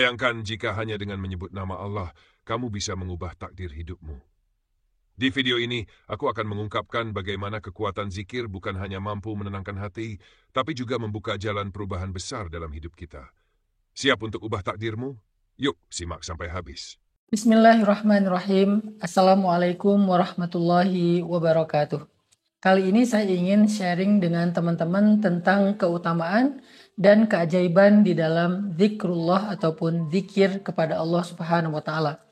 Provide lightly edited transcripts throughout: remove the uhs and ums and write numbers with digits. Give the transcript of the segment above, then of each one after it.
Bayangkan jika hanya dengan menyebut nama Allah, kamu bisa mengubah takdir hidupmu. Di video ini, aku akan mengungkapkan bagaimana kekuatan zikir bukan hanya mampu menenangkan hati, tapi juga membuka jalan perubahan besar dalam hidup kita. Siap untuk ubah takdirmu? Yuk, simak sampai habis. Bismillahirrahmanirrahim. Assalamualaikum warahmatullahi wabarakatuh. Kali ini saya ingin sharing dengan teman-teman tentang keutamaan dan keajaiban di dalam zikrullah ataupun zikir kepada Allah Subhanahu wa taala.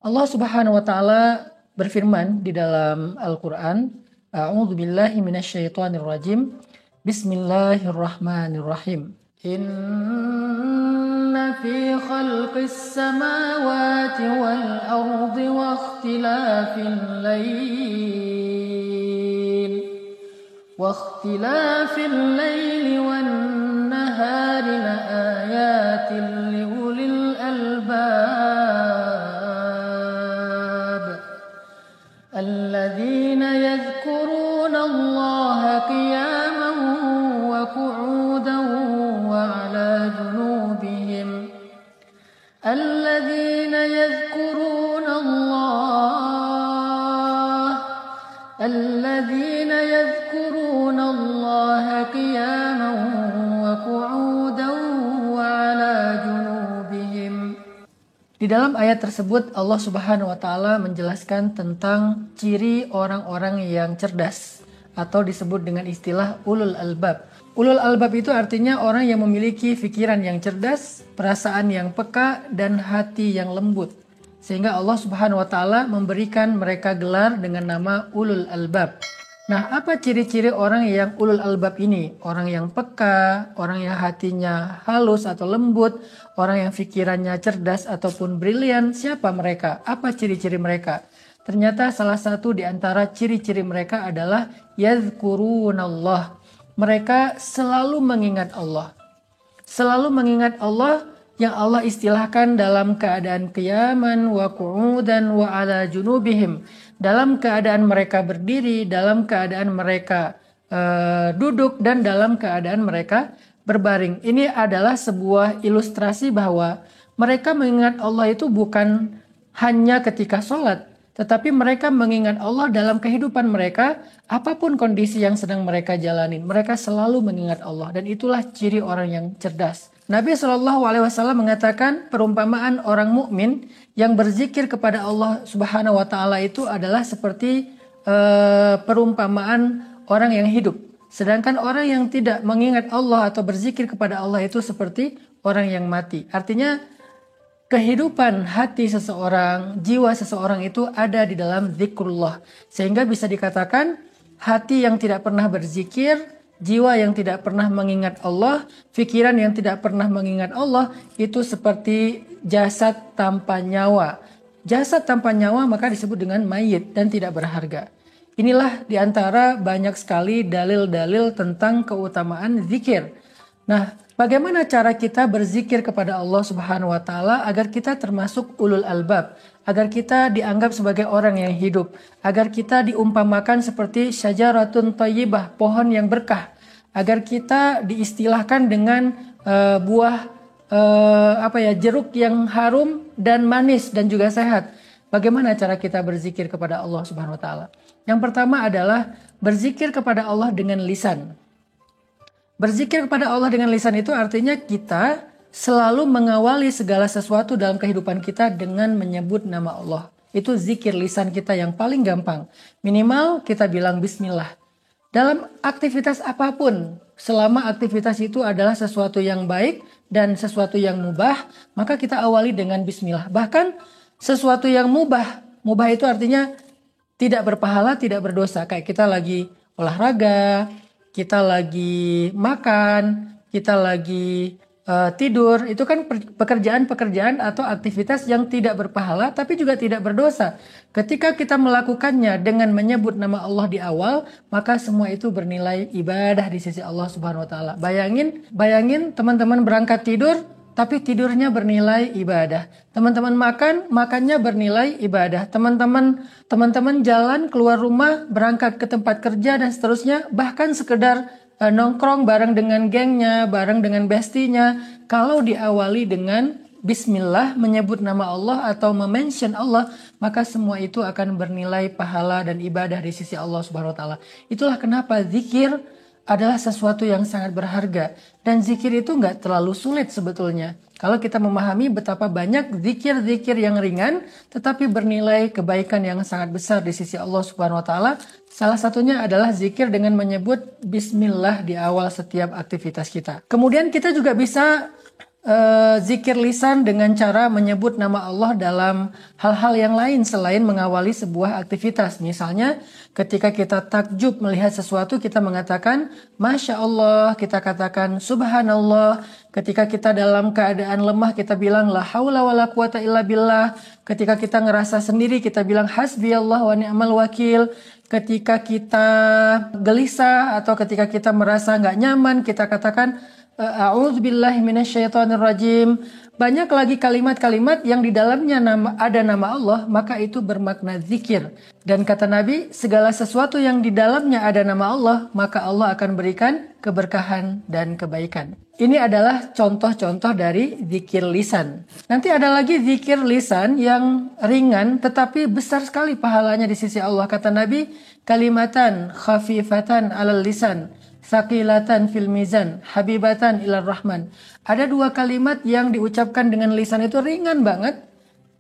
Allah Subhanahu wa taala berfirman di dalam Al-Qur'an, A'udzubillahi minasyaitonirrajim. Bismillahirrahmanirrahim. Inna fi khalqis samawati wal ardi wa ikhtilafil layli wan nahari la ayatin liulil albab alladzina yadhkuruna Allaha qiyaman wa qu'udan wa 'ala junubihim alladzina yadhkuruna Allaha qiyaman wa qu'udan wa 'ala junubihim. Di dalam ayat tersebut Allah Subhanahu wa taala menjelaskan tentang ciri orang-orang yang cerdas atau disebut dengan istilah ulul albab. Ulul albab itu artinya orang yang memiliki pikiran yang cerdas, perasaan yang peka, dan hati yang lembut. Sehingga Allah Subhanahu wa taala memberikan mereka gelar dengan nama ulul albab. Nah, apa ciri-ciri orang yang ulul albab ini? Orang yang peka, orang yang hatinya halus atau lembut, orang yang pikirannya cerdas ataupun brilian. Siapa mereka? Apa ciri-ciri mereka? Ternyata salah satu di antara ciri-ciri mereka adalah yadhkurunallah. Mereka selalu mengingat Allah. Selalu mengingat Allah yang Allah istilahkan dalam keadaan qiyaman wa qu'udan wa 'ala junubihim. Dalam keadaan mereka berdiri, dalam keadaan mereka duduk, dan dalam keadaan mereka berbaring. Ini adalah sebuah ilustrasi bahwa mereka mengingat Allah itu bukan hanya ketika sholat, tetapi mereka mengingat Allah dalam kehidupan mereka, apapun kondisi yang sedang mereka jalani. Mereka selalu mengingat Allah, dan itulah ciri orang yang cerdas. Nabi SAW mengatakan perumpamaan orang mukmin yang berzikir kepada Allah Subhanahu wa taala itu adalah seperti perumpamaan orang yang hidup. Sedangkan orang yang tidak mengingat Allah atau berzikir kepada Allah itu seperti orang yang mati. Artinya kehidupan hati seseorang, jiwa seseorang itu ada di dalam zikrullah. Sehingga bisa dikatakan hati yang tidak pernah berzikir, jiwa yang tidak pernah mengingat Allah, pikiran yang tidak pernah mengingat Allah, itu seperti jasad tanpa nyawa. Jasad tanpa nyawa maka disebut dengan mayit dan tidak berharga. Inilah diantara banyak sekali dalil-dalil tentang keutamaan zikir. Nah, bagaimana cara kita berzikir kepada Allah Subhanahu wa taala agar kita termasuk ulul albab, agar kita dianggap sebagai orang yang hidup, agar kita diumpamakan seperti syajaratun thayyibah, pohon yang berkah, agar kita diistilahkan dengan buah jeruk yang harum dan manis dan juga sehat. Bagaimana cara kita berzikir kepada Allah Subhanahu wa taala? Yang pertama adalah berzikir kepada Allah dengan lisan. Berzikir kepada Allah dengan lisan itu artinya kita selalu mengawali segala sesuatu dalam kehidupan kita dengan menyebut nama Allah. Itu zikir lisan kita yang paling gampang. Minimal kita bilang bismillah. Dalam aktivitas apapun, selama aktivitas itu adalah sesuatu yang baik dan sesuatu yang mubah, maka kita awali dengan bismillah. Bahkan sesuatu yang mubah itu artinya tidak berpahala, tidak berdosa. Kayak kita lagi olahraga, kita lagi makan, kita lagi tidur, itu kan pekerjaan-pekerjaan atau aktivitas yang tidak berpahala tapi juga tidak berdosa. Ketika kita melakukannya dengan menyebut nama Allah di awal, maka semua itu bernilai ibadah di sisi Allah Subhanahu wa taala. Bayangin teman-teman berangkat tidur tapi tidurnya bernilai ibadah. Teman-teman makannya bernilai ibadah. Teman-teman jalan keluar rumah, berangkat ke tempat kerja dan seterusnya, bahkan sekedar nongkrong bareng dengan gengnya, bareng dengan bestinya, kalau diawali dengan bismillah, menyebut nama Allah atau mention Allah, maka semua itu akan bernilai pahala dan ibadah di sisi Allah Subhanahu wa taala. Itulah kenapa zikir adalah sesuatu yang sangat berharga, dan zikir itu nggak terlalu sulit sebetulnya. Kalau kita memahami betapa banyak zikir-zikir yang ringan tetapi bernilai kebaikan yang sangat besar di sisi Allah Subhanahu wa taala, salah satunya adalah zikir dengan menyebut bismillah di awal setiap aktivitas kita. Kemudian kita juga bisa zikir lisan dengan cara menyebut nama Allah dalam hal-hal yang lain selain mengawali sebuah aktivitas. Misalnya ketika kita takjub melihat sesuatu, kita mengatakan Masya Allah, kita katakan Subhanallah. Ketika kita dalam keadaan lemah, kita bilang La haula wa la quwata illa billah. Ketika kita ngerasa sendiri, kita bilang Hasbiyallah wa ni'mal wakil. Ketika kita gelisah atau ketika kita merasa nggak nyaman, kita katakan A'udzubillahi minasyaitonirrajim. Banyak lagi kalimat-kalimat yang di dalamnya ada nama Allah, maka itu bermakna zikir. Dan kata Nabi, segala sesuatu yang di dalamnya ada nama Allah, maka Allah akan berikan keberkahan dan kebaikan. Ini adalah contoh-contoh dari zikir lisan. Nanti ada lagi zikir lisan yang ringan tetapi besar sekali pahalanya di sisi Allah. Kata Nabi, kalimatan khafifatan alal lisan, Sakilatan fil mizan, habibatan ilar rahman. Ada dua kalimat yang diucapkan dengan lisan itu ringan banget,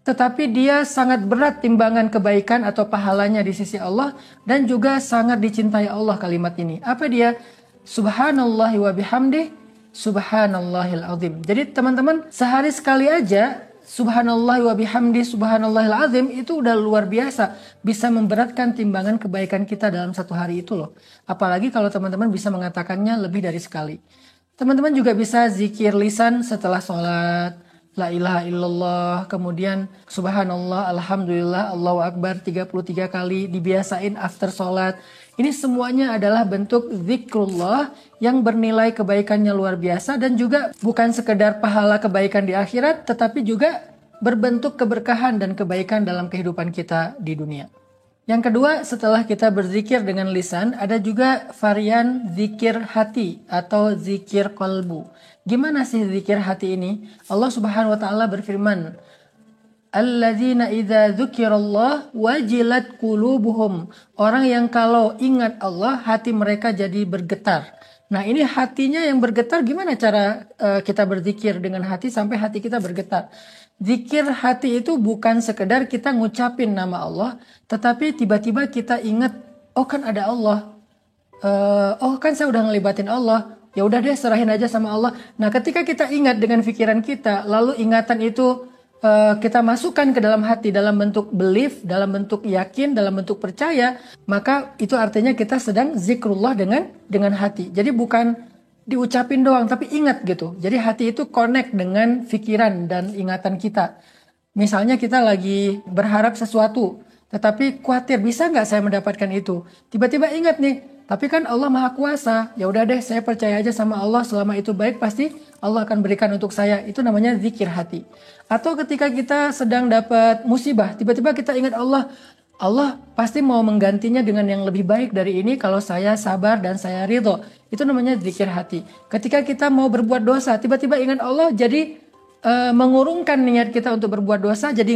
tetapi dia sangat berat timbangan kebaikan atau pahalanya di sisi Allah, dan juga sangat dicintai Allah kalimat ini. Apa dia? Subhanallahi wa bihamdih, subhanallahil azim. Jadi teman-teman, sehari sekali aja Subhanallah wa bihamdi subhanallahil azim itu udah luar biasa, bisa memberatkan timbangan kebaikan kita dalam satu hari itu loh. Apalagi kalau teman-teman bisa mengatakannya lebih dari sekali. Teman-teman juga bisa zikir lisan setelah sholat, la ilaha illallah, kemudian subhanallah, alhamdulillah, Allahu akbar 33 kali, dibiasain after sholat. Ini semuanya adalah bentuk zikrullah yang bernilai kebaikannya luar biasa, dan juga bukan sekedar pahala kebaikan di akhirat, tetapi juga berbentuk keberkahan dan kebaikan dalam kehidupan kita di dunia. Yang kedua, setelah kita berzikir dengan lisan, ada juga varian zikir hati atau zikir qalbu. Gimana sih zikir hati ini? Allah Subhanahu wa taala berfirman, Alladzina idza dzukirallah wajilat qulubuhum. Orang yang kalau ingat Allah, hati mereka jadi bergetar. Nah, ini hatinya yang bergetar, gimana cara kita berzikir dengan hati sampai hati kita bergetar? Zikir hati itu bukan sekedar kita ngucapin nama Allah, tetapi tiba-tiba kita ingat, oh kan ada Allah. Oh kan saya udah ngelibatin Allah. Ya udah deh, serahin aja sama Allah. Nah, ketika kita ingat dengan pikiran kita, lalu ingatan itu kita masukkan ke dalam hati dalam bentuk belief, dalam bentuk yakin, dalam bentuk percaya, maka itu artinya kita sedang zikrullah dengan hati. Jadi bukan diucapin doang, tapi ingat gitu. Jadi hati itu connect dengan pikiran dan ingatan kita. Misalnya kita lagi berharap sesuatu, tetapi khawatir bisa nggak saya mendapatkan itu. Tiba-tiba ingat nih, tapi kan Allah Maha Kuasa. Ya udah deh, saya percaya aja sama Allah, selama itu baik pasti Allah akan berikan untuk saya. Itu namanya zikir hati. Atau ketika kita sedang dapat musibah, tiba-tiba kita ingat Allah. Allah pasti mau menggantinya dengan yang lebih baik dari ini kalau saya sabar dan saya ridho. Itu namanya zikir hati. Ketika kita mau berbuat dosa, tiba-tiba ingat Allah, jadi mengurungkan niat kita untuk berbuat dosa, jadi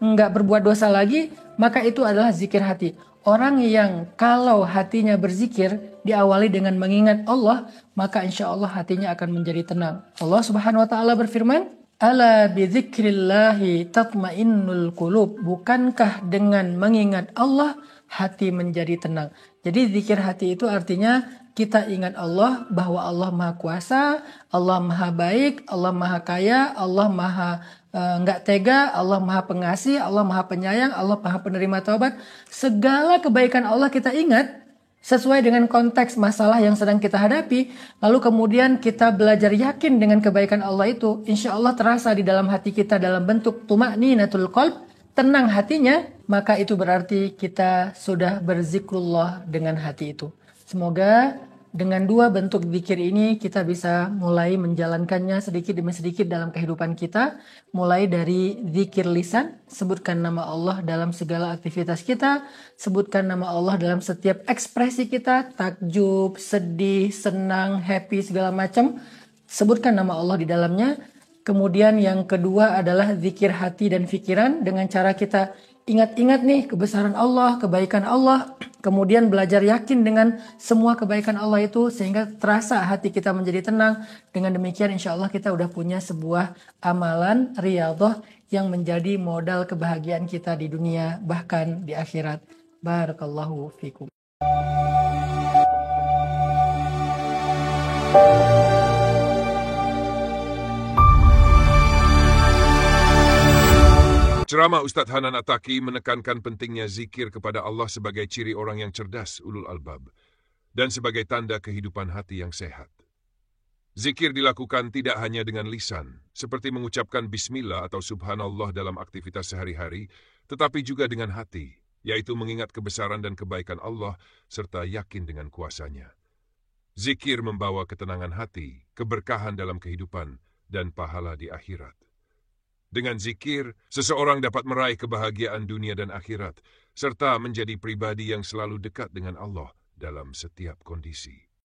nggak berbuat dosa lagi, maka itu adalah zikir hati. Orang yang kalau hatinya berzikir diawali dengan mengingat Allah, maka insya Allah hatinya akan menjadi tenang. Allah Subhanahu wa taala berfirman, Ala bidzikrillahi tatmainnul qulub. Bukankah dengan mengingat Allah hati menjadi tenang? Jadi zikir hati itu artinya kita ingat Allah, bahwa Allah Maha Kuasa, Allah Maha Baik, Allah Maha Kaya, Allah Maha nggak tega, Allah Maha Pengasih, Allah Maha Penyayang, Allah Maha Penerima Taubat. Segala kebaikan Allah kita ingat sesuai dengan konteks masalah yang sedang kita hadapi. Lalu kemudian kita belajar yakin dengan kebaikan Allah itu, insya Allah terasa di dalam hati kita dalam bentuk tuma'ninatul qalb, tenang hatinya, maka itu berarti kita sudah berzikrullah dengan hati itu. Semoga dengan dua bentuk zikir ini kita bisa mulai menjalankannya sedikit demi sedikit dalam kehidupan kita. Mulai dari zikir lisan, sebutkan nama Allah dalam segala aktivitas kita, sebutkan nama Allah dalam setiap ekspresi kita, takjub, sedih, senang, happy, segala macam. Sebutkan nama Allah di dalamnya. Kemudian yang kedua adalah zikir hati dan pikiran dengan cara kita ingat-ingat nih kebesaran Allah, kebaikan Allah. Kemudian belajar yakin dengan semua kebaikan Allah itu sehingga terasa hati kita menjadi tenang. Dengan demikian insya Allah kita udah punya sebuah amalan riyadhah yang menjadi modal kebahagiaan kita di dunia bahkan di akhirat. Barakallahu fikum. Ceramah Ustadz Hanan Attaqi menekankan pentingnya zikir kepada Allah sebagai ciri orang yang cerdas ulul albab dan sebagai tanda kehidupan hati yang sehat. Zikir dilakukan tidak hanya dengan lisan, seperti mengucapkan bismillah atau subhanallah dalam aktivitas sehari-hari, tetapi juga dengan hati, yaitu mengingat kebesaran dan kebaikan Allah serta yakin dengan kuasanya. Zikir membawa ketenangan hati, keberkahan dalam kehidupan, dan pahala di akhirat. Dengan zikir, seseorang dapat meraih kebahagiaan dunia dan akhirat, serta menjadi pribadi yang selalu dekat dengan Allah dalam setiap kondisi.